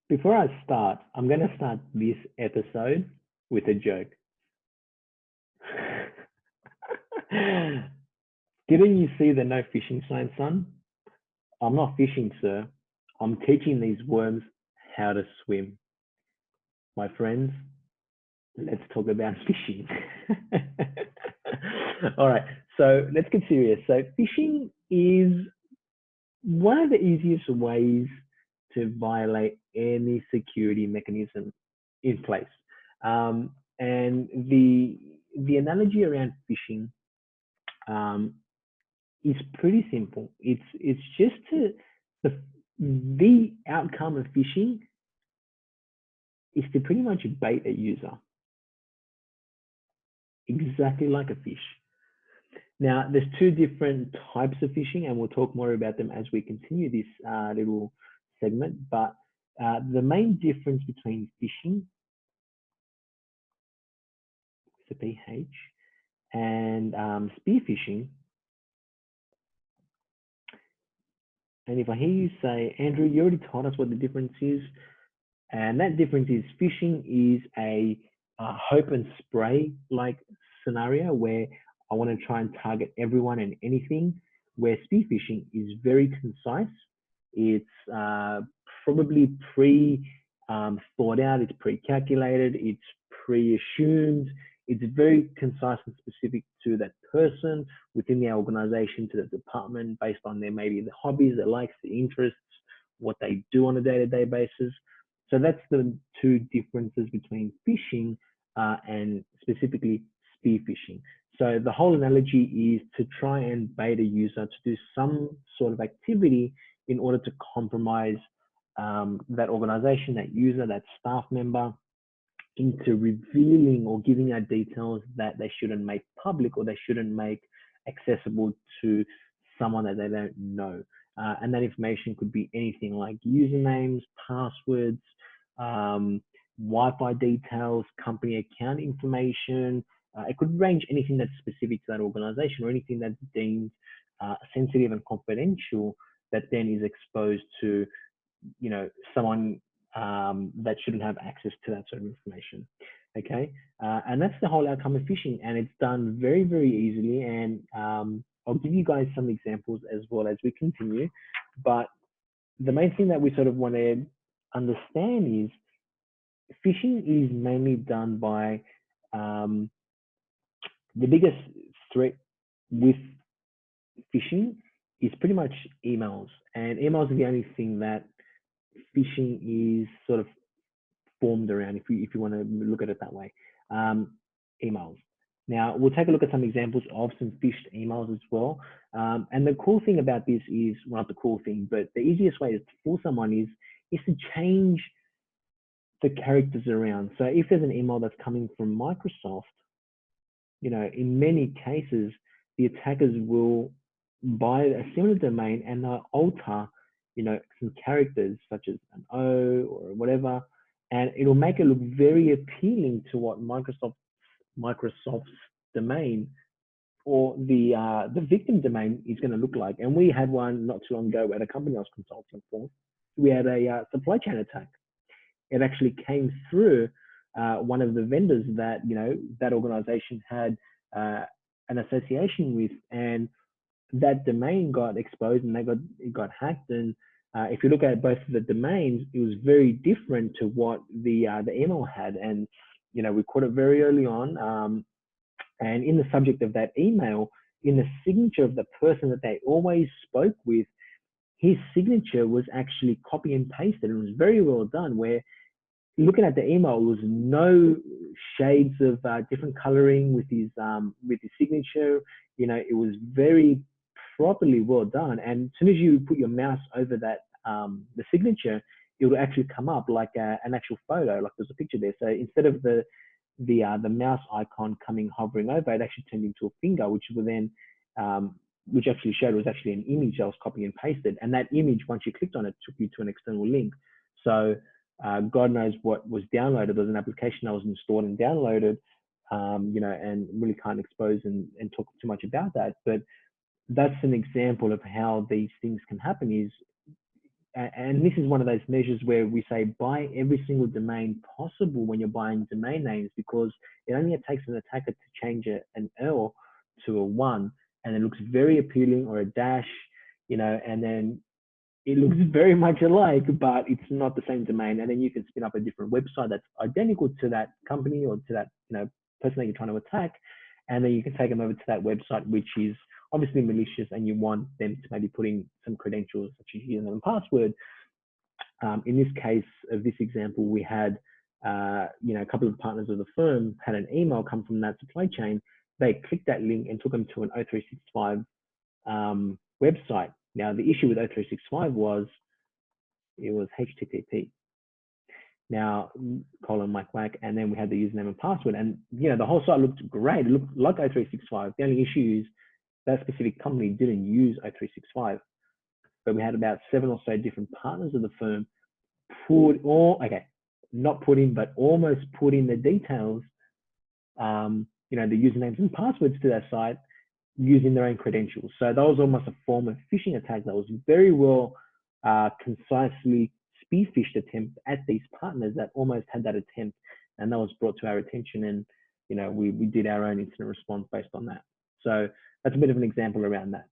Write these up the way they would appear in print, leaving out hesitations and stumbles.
Before I start, I'm going to start this episode with a joke. Didn't you see the no fishing sign, son? I'm not fishing, sir. I'm teaching these worms how to swim. My friends, let's talk about fishing. All right, so let's get serious. So, fishing is one of the easiest ways to violate any security mechanism in place. And the analogy around phishing um, is pretty simple. It's just the outcome of phishing is to pretty much bait a user, exactly like a fish. Now, there's two different types of phishing, and we'll talk more about them as we continue this little segment. But the main difference between phishing, the PH, and spear phishing. And if I hear you say, Andrew, you already told us what the difference is, and that difference is phishing is a hope and spray like scenario where I want to try and target everyone and anything, where spear phishing is very concise. It's probably pre thought out, it's pre calculated, it's pre assumed, it's very concise and specific to that person within the organization, to the department, based on their maybe the hobbies, their likes, the interests, what they do on a day-to-day basis. So that's the two differences between phishing and specifically spear phishing. So the whole analogy is to try and bait a user to do some sort of activity in order to compromise that organization, that user, that staff member into revealing or giving out details that they shouldn't make public or they shouldn't make accessible to someone that they don't know. And that information could be anything like usernames, passwords, Wi-Fi details, company account information. It could range anything that's specific to that organization or anything that's deemed sensitive and confidential that then is exposed to, someone that shouldn't have access to that sort of information. Okay, and that's the whole outcome of phishing, and it's done very, very easily. And I'll give you guys some examples as well as we continue. But the main thing that we sort of want to understand is phishing is mainly done by um, the biggest threat with phishing is pretty much emails, and emails are the only thing that phishing is sort of formed around, if you want to look at it that way. Um, Emails. Now we'll take a look at some examples of some phished emails as well. And the cool thing about this is, well, not the cool thing, but the easiest way to fool someone is to change the characters around. So if there's an email that's coming from Microsoft, in many cases, the attackers will buy a similar domain and they'll alter, some characters such as an O or whatever, and it'll make it look very appealing to what Microsoft's domain or the victim domain is going to look like. And we had one not too long ago at a company I was consulting for. We had a supply chain attack. It actually came through one of the vendors that that organization had an association with, and that domain got exposed and it got hacked. And if you look at both of the domains, it was very different to what the email had. And we caught it very early on. And in the subject of that email, in the signature of the person that they always spoke with, his signature was actually copy and pasted, and it was very well done. Where looking at the email, there was no shades of different coloring with his signature. It was very properly well done. And as soon as you put your mouse over that the signature, it will actually come up like an actual photo, like there's a picture there. So instead of the mouse icon coming hovering over, it actually turned into a finger, which will then which actually showed was actually an image that was copy and pasted. And that image, once you clicked on it, took you to an external link. So God knows what was downloaded. There was an application that was installed and downloaded, and really can't expose and talk too much about that. But that's an example of how these things can happen. Is and this is one of those measures where we say buy every single domain possible when you're buying domain names, because it only takes an attacker to change an L to a 1, and it looks very appealing, or a dash, and then it looks very much alike, but it's not the same domain. And then you can spin up a different website that's identical to that company or to that person that you're trying to attack, and then you can take them over to that website, which is obviously malicious, and you want them to maybe put in some credentials such as username and password. In this case of this example, we had a couple of partners of the firm had an email come from that supply chain. They clicked that link and took them to an O365 website. Now, the issue with O365 was it was HTTP. Now, colon whack whack, and then we had the username and password, and the whole site looked great. It looked like O365. The only issue is that specific company didn't use O365, but we had about 7 or so different partners of the firm not put in, but almost put in the details, the usernames and passwords to that site using their own credentials. So that was almost a form of phishing attack that was very well, concisely spear-phished attempt at these partners that almost had that attempt, and that was brought to our attention, and we did our own incident response based on that. So that's a bit of an example around that.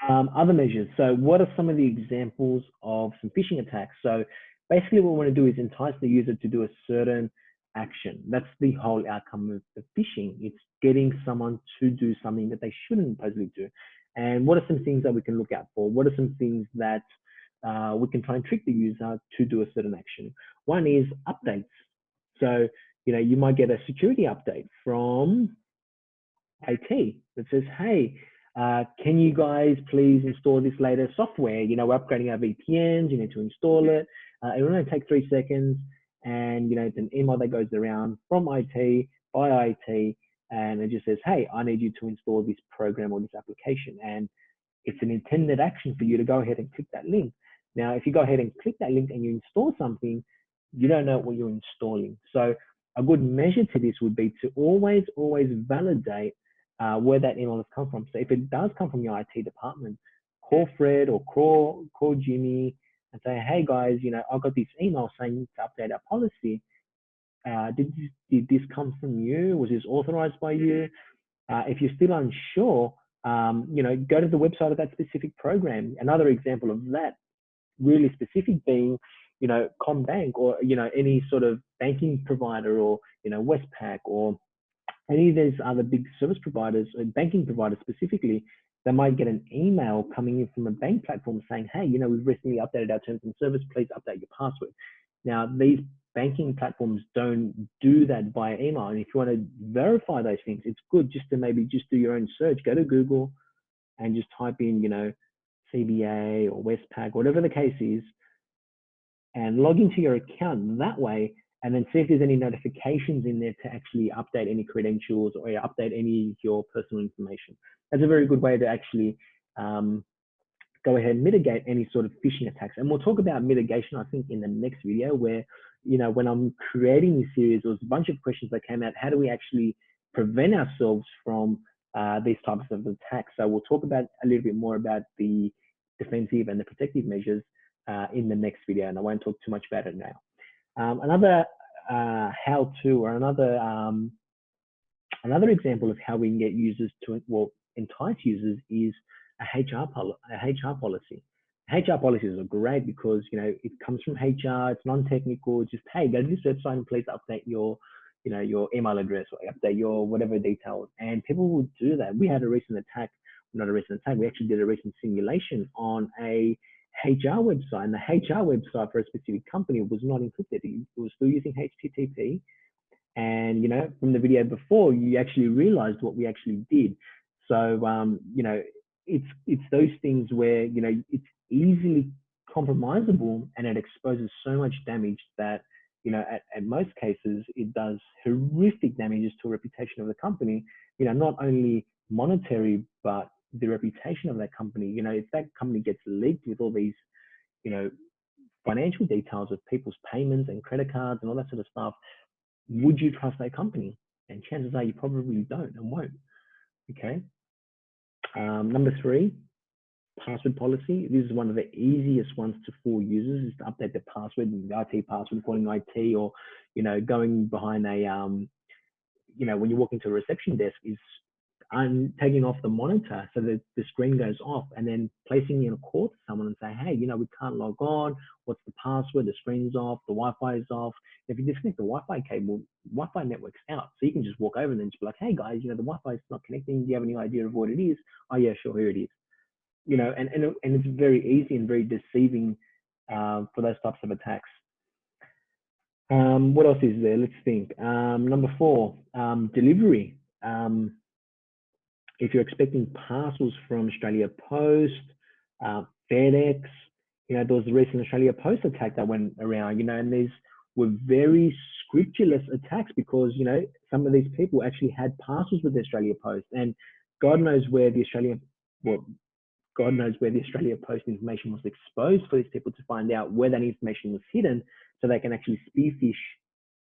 Other measures. So what are some of the examples of some phishing attacks? So basically what we want to do is entice the user to do a certain action. That's the whole outcome of the phishing. It's getting someone to do something that they shouldn't supposedly do. And what are some things that we can look out for? What are some things that we can try and trick the user to do a certain action? One is updates. So, you might get a security update from IT that says, hey, can you guys please install this latest software? We're upgrading our VPNs, you need to install it. It will only take 3 seconds. And, it's an email that goes around from IT, by IT, and it just says, hey, I need you to install this program or this application. And it's an intended action for you to go ahead and click that link. Now, if you go ahead and click that link and you install something, you don't know what you're installing. So a good measure to this would be to always validate where that email has come from. So if it does come from your IT department, call Fred or call Jimmy and say, hey guys, I got this email saying to update our policy. Did this come from you? Was this authorized by you? If you're still unsure, go to the website of that specific program. Another example of that really specific being, Combank or, any sort of banking provider, or, Westpac, or any of these other big service providers, or banking providers specifically, they might get an email coming in from a bank platform saying, hey, we've recently updated our terms and service, please update your password. Now, these banking platforms don't do that via email. And if you want to verify those things, it's good just to maybe just do your own search, go to Google and just type in, CBA or Westpac, whatever the case is, and log into your account that way, and then see if there's any notifications in there to actually update any credentials or update any of your personal information. That's a very good way to actually go ahead and mitigate any sort of phishing attacks. And we'll talk about mitigation, I think, in the next video, where, when I'm creating this series, there was a bunch of questions that came out. How do we actually prevent ourselves from these types of attacks? So we'll talk about a little bit more about the defensive and the protective measures in the next video, and I won't talk too much about it now. Another how-to, or another example of how we can get users to, entice users, is a HR policy. HR policies are great because, it comes from HR, it's non-technical, just, hey, go to this website and please update your, your email address, or update your whatever details. And people will do that. We had a recent attack, not a recent attack, we actually did a recent simulation on a HR website, and the HR website for a specific company was not encrypted. It was still using HTTP. And, from the video before, you actually realized what we actually did. So, it's those things where, it's easily compromisable, and it exposes so much damage that, at most cases, it does horrific damages to a reputation of the company, not only monetary, but the reputation of that company. If that company gets leaked with all these, financial details of people's payments and credit cards and all that sort of stuff, would you trust that company? And chances are you probably don't and won't. Okay. Number 3, password policy. This is one of the easiest ones to fool users, is to update the password, the IT password, calling IT, or going behind a when you walk into a reception desk, is taking off the monitor so that the screen goes off, and then placing in a call to someone and say, hey, we can't log on. What's the password? The screen's off. The Wi-Fi is off. If you disconnect the Wi-Fi cable, Wi-Fi network's out. So you can just walk over and then just be like, hey guys, the Wi-Fi is not connecting. Do you have any idea of what it is? Oh yeah, sure, here it is. And it's very easy and very deceiving for those types of attacks. What else is there? Let's think. Number 4, delivery. If you're expecting parcels from Australia Post, FedEx, there was the recent Australia Post attack that went around, and these were very scrupulous attacks because, some of these people actually had parcels with the Australia Post, and God knows where the Australia Post information was exposed for these people to find out where that information was hidden, so they can actually spearfish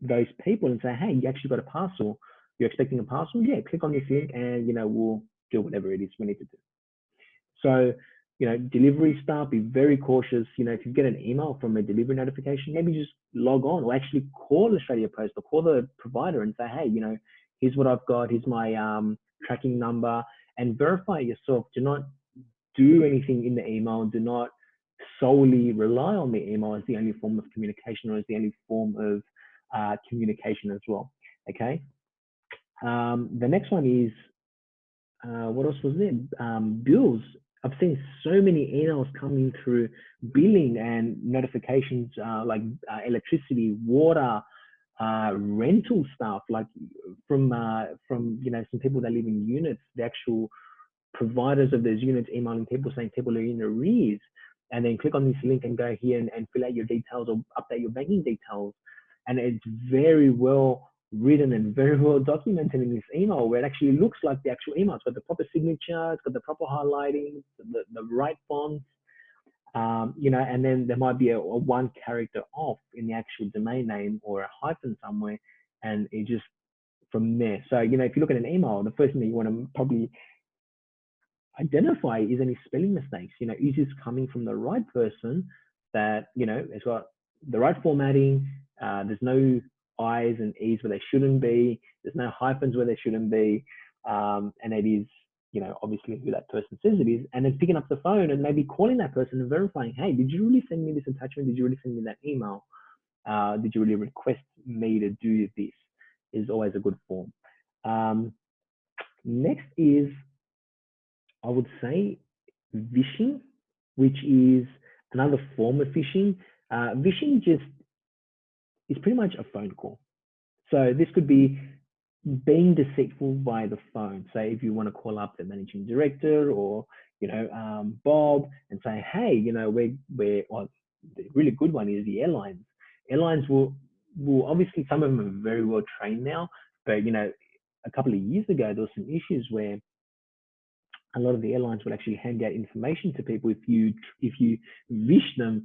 those people and say, hey, you actually got a parcel. You're expecting a parcel? Yeah, click on this link and, we'll do whatever it is we need to do. So, delivery staff, be very cautious. If you get an email from a delivery notification, maybe just log on or actually call Australia Post or call the provider and say, hey, here's what I've got. Here's my tracking number, and verify it yourself. Do not do anything in the email. Do not solely rely on the email as the only form of communication or as the only form of communication as well. Okay. The next one is, what else was there? Bills. I've seen so many emails coming through billing and notifications, like electricity, water, rental stuff, like from some people that live in units, the actual providers of those units emailing people saying people are in arrears, and then click on this link and go here and fill out your details or update your banking details. And it's very well written and very well documented in this email, where it actually looks like the actual email. It's got the proper signature, it's got the proper highlighting, the right fonts, and then there might be a one character off in the actual domain name or a hyphen somewhere, and it just from there. So, if you look at an email, the first thing that you want to probably identify is any spelling mistakes. Is this coming from the right person that, has got the right formatting? There's no I's and E's where they shouldn't be. There's no hyphens where they shouldn't be. And it is, obviously who that person says it is. And then picking up the phone and maybe calling that person and verifying, hey, did you really send me this attachment? Did you really send me that email? Did you really request me to do this? Is always a good form. Next is, I would say, phishing, which is another form of phishing. Phishing just is pretty much a phone call. So this could be being deceitful via the phone. Say if you want to call up the managing director or Bob and say, hey, well, the really good one is the airlines. Airlines will obviously, some of them are very well trained now, but a couple of years ago there were some issues where a lot of the airlines would actually hand out information to people if you wish them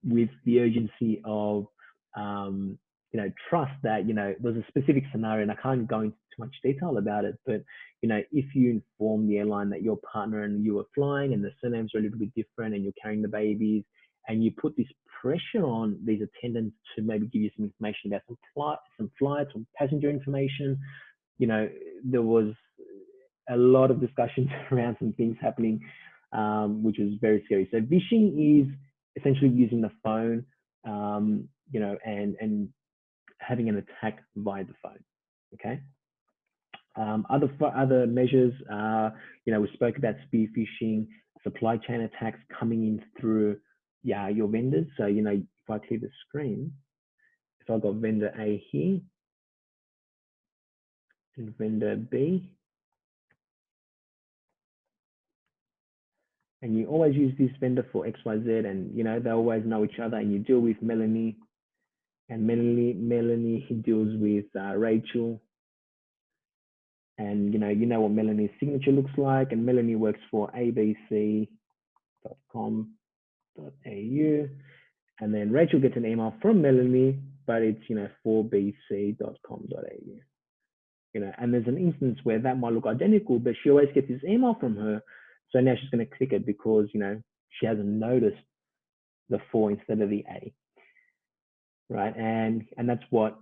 with the urgency of trust that there's a specific scenario, and I can't go into too much detail about it, but if you inform the airline that your partner and you are flying and the surnames are a little bit different and you're carrying the babies, and you put this pressure on these attendants to maybe give you some information about some flights or passenger information, there was a lot of discussions around some things happening, which was very scary. So phishing is essentially using the phone, and having an attack via the phone. Okay. Other measures, we spoke about spear phishing, supply chain attacks coming in through your vendors. So if I clear the screen, if I've got vendor A here and vendor B, and you always use this vendor for XYZ, and they always know each other, and you deal with Melanie, and Melanie deals with Rachel, and you know what Melanie's signature looks like, and Melanie works for abc.com.au, and then Rachel gets an email from Melanie, but it's 4bc.com.au. And there's an instance where that might look identical, but she always gets this email from her So now she's going to click it because, she hasn't noticed the 4 instead of the A, right? And that's what,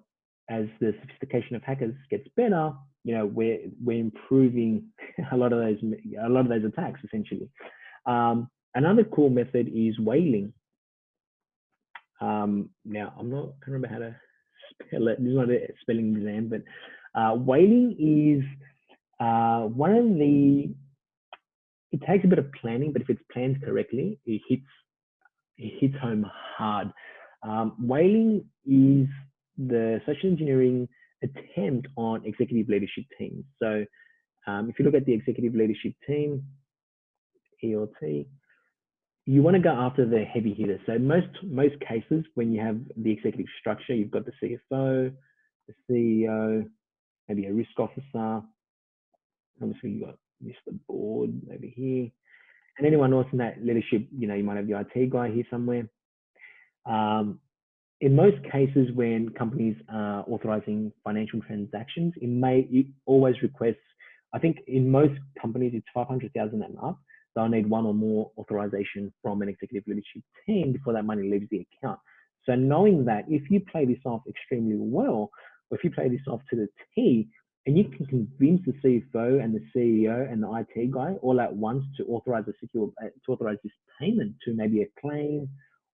as the sophistication of hackers gets better, we're improving a lot of those attacks essentially. Another cool method is whaling. Now I'm not, I can't remember how to spell it. This is not a spelling exam, but whaling is one of the. It takes a bit of planning, but if it's planned correctly, it hits home hard. Whaling is the social engineering attempt on executive leadership teams. So if you look at the executive leadership team, ELT, you want to go after the heavy hitters. So most cases, when you have the executive structure, you've got the CFO, the CEO, maybe a risk officer. Obviously, you got Mr. Board over here, and anyone else in that leadership. You might have the IT guy here somewhere. In most cases, when companies are authorizing financial transactions, it always requests. I think in most companies, it's 500,000 and up. They'll need one or more authorization from an executive leadership team before that money leaves the account. So knowing that, if you play this off extremely well, or if you play this off to the T, and you can convince the CFO and the CEO and the IT guy all at once to authorize this payment to maybe a claim,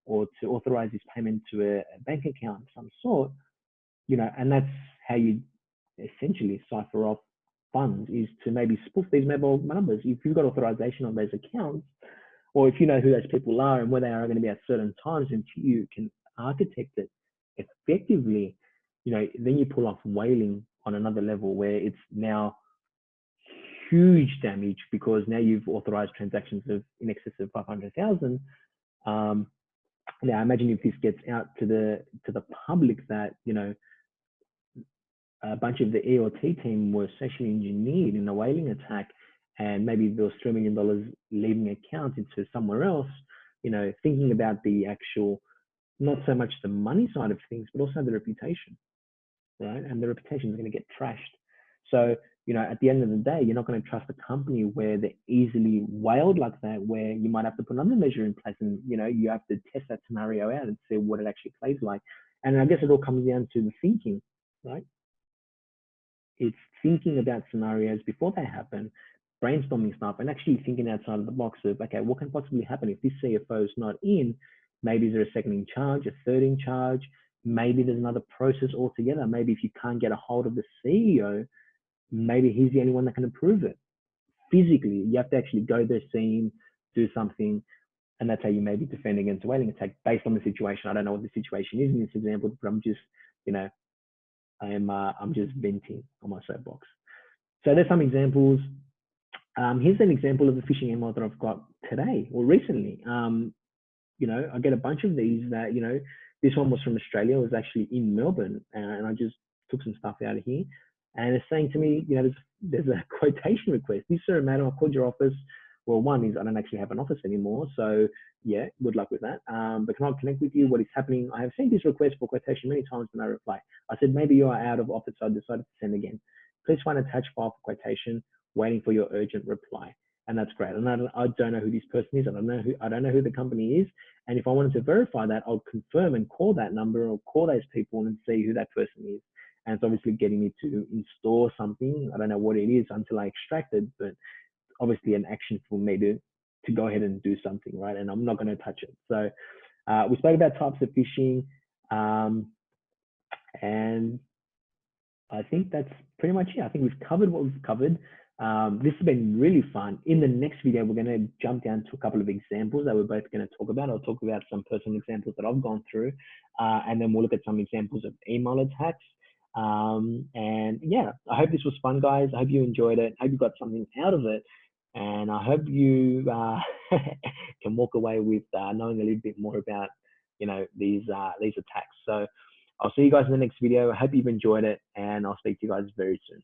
or to authorize this payment to a bank account of some sort, and that's how you essentially cipher off funds, is to maybe spoof these mobile numbers. If you've got authorization on those accounts, or if you know who those people are and where they are going to be at certain times, and you can architect it effectively, then you pull off whaling on another level, where it's now huge damage because now you've authorized transactions of in excess of 500,000. Now imagine if this gets out to the public that a bunch of the ELT team were socially engineered in a whaling attack, and maybe there was $3 million leaving accounts into somewhere else. Thinking about the actual, not so much the money side of things, but also the reputation, right? And the reputation is going to get trashed. So at the end of the day, you're not going to trust a company where they're easily whaled like that, where you might have to put another measure in place, and you have to test that scenario out and see what it actually plays like. And I guess it all comes down to the thinking, right? It's thinking about scenarios before they happen, brainstorming stuff, and actually thinking outside of the box of, okay, what can possibly happen if this CFO is not in? Maybe there's a second in charge, a third in charge. Maybe there's another process altogether. Maybe if you can't get a hold of the CEO, maybe he's the only one that can approve it. Physically, you have to actually go there, see him, do something, and that's how you maybe defend against a whaling attack based on the situation. I don't know what the situation is in this example, but I'm just, I'm just venting on my soapbox. So there's some examples. Here's an example of a phishing email that I've got today or recently. I get a bunch of these that, this one was from Australia. It was actually in Melbourne, and I just took some stuff out of here. And it's saying to me, there's a quotation request. This, sir, madam, I called your office. Well, one is I don't actually have an office anymore. So yeah, good luck with that. But can I connect with you? What is happening? I have sent this request for quotation many times, but no reply. I said, maybe you are out of office. So I decided to send again. Please find attached file for quotation, waiting for your urgent reply. And that's great. And I don't know who this person is. I don't know who the company is. And if I wanted to verify that, I'll confirm and call that number or call those people and see who that person is. And it's obviously getting me to install something. I don't know what it is until I extract it, but obviously an action for me to go ahead and do something, right? And I'm not going to touch it. So we spoke about types of phishing, and I think that's pretty much it. I think we've covered what we've covered. This has been really fun. In the next video, we're going to jump down to a couple of examples that we're both going to talk about. I'll talk about some personal examples that I've gone through, and then we'll look at some examples of email attacks. And yeah, I hope this was fun, guys. I hope you enjoyed it. I hope you got something out of it. And I hope you can walk away with knowing a little bit more about, these attacks. So I'll see you guys in the next video. I hope you've enjoyed it, and I'll speak to you guys very soon.